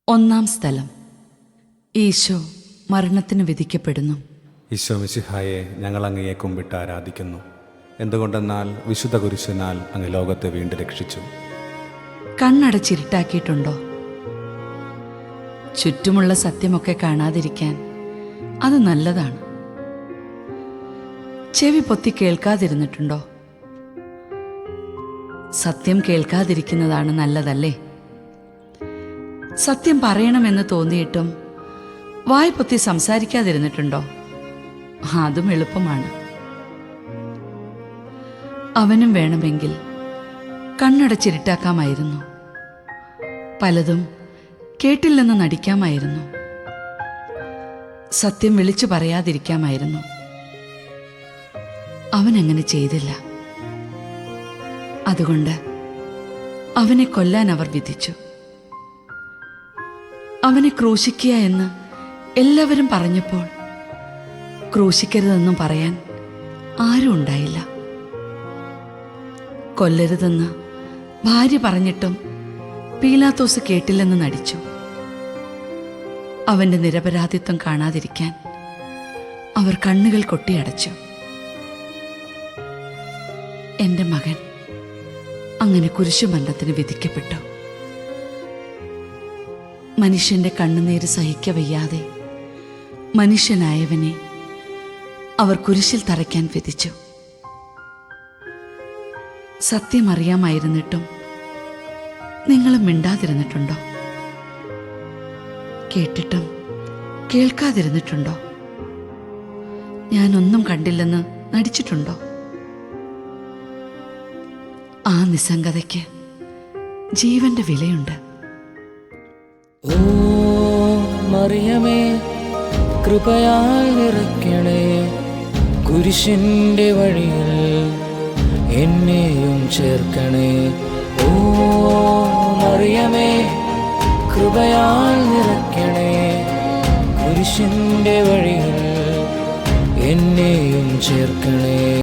ഒന്നാം സ്ഥലം. ഈശോ മരണത്തിന് വിധിക്കപ്പെടുന്നു. ഈശോ മിശിഹായെ ഞങ്ങൾ അങ്ങയെ കുമ്പിട്ട് ആരാധിക്കുന്നു. എന്തുകൊണ്ടെന്നാൽ വിശുദ്ധ കുരിശിനാൽ അങ്ങ് ലോകത്തെ വീണ്ടും രക്ഷിച്ചു. കണ്ണടച്ചിരുട്ടാക്കിയിട്ടുണ്ടോ? ചുറ്റുമുള്ള സത്യമൊക്കെ കാണാതിരിക്കാൻ അത് നല്ലതാണ്. ചെവി പൊത്തി കേൾക്കാതിരുന്നിട്ടുണ്ടോ? സത്യം കേൾക്കാതിരിക്കുന്നതാണ് നല്ലതല്ലേ? സത്യം പറയണമെന്ന് തോന്നിയിട്ടും വായ് പൊത്തി സംസാരിക്കാതിരുന്നിട്ടുണ്ടോ? അതും എളുപ്പമാണ്. അവനും വേണമെങ്കിൽ കണ്ണടച്ചിരുട്ടാക്കാമായിരുന്നു. പലതും കേട്ടില്ലെന്ന് നടിക്കാമായിരുന്നു. സത്യം വിളിച്ചു പറയാതിരിക്കാമായിരുന്നു. അവനങ്ങനെ ചെയ്തില്ല. അതുകൊണ്ട് അവനെ കൊല്ലാൻ അവർ വിധിച്ചു. അവനെ ക്രൂശിക്കുക എന്ന് എല്ലാവരും പറഞ്ഞപ്പോൾ ക്രൂശിക്കരുതെന്നും പറയാൻ ആരും ഉണ്ടായില്ല. കൊല്ലരുതെന്ന് ഭാര്യ പറഞ്ഞിട്ടും പീലാത്തോസ് കേട്ടില്ലെന്ന് നടിച്ചു. അവന്റെ നിരപരാധിത്വം കാണാതിരിക്കാൻ അവർ കണ്ണുകൾ കൊട്ടിയടച്ചു. എന്റെ മകൻ അങ്ങനെ കുരിശുമരണത്തിന് വിധിക്കപ്പെട്ടു. മനുഷ്യന്റെ കണ്ണുനീര് സഹിക്കവയ്യാതെ മനുഷ്യനായവനെ അവർ കുരിശിൽ തറയ്ക്കാൻ വിധിച്ചു. സത്യം അറിയാമായിരുന്നിട്ടും നിങ്ങൾ മിണ്ടാതിരുന്നിട്ടുണ്ടോ? കേട്ടിട്ടും കേൾക്കാതിരുന്നിട്ടുണ്ടോ? ഞാനൊന്നും കണ്ടില്ലെന്ന് നടിച്ചിട്ടുണ്ടോ? ആ നിസ്സംഗതയ്ക്ക് ജീവന്റെ വിലയുണ്ട്. ഓ മറിയമേ, കൃപയാൽ നിറയ്ക്കണേ, കുരിശിന്റെ വഴിയിൽ എന്നെയും ചേർക്കണേ. ഓ മറിയമേ, കൃപയാൽ നിറയ്ക്കണേ, കുരിശിന്റെ വഴിയിൽ എന്നെയും ചേർക്കണേ.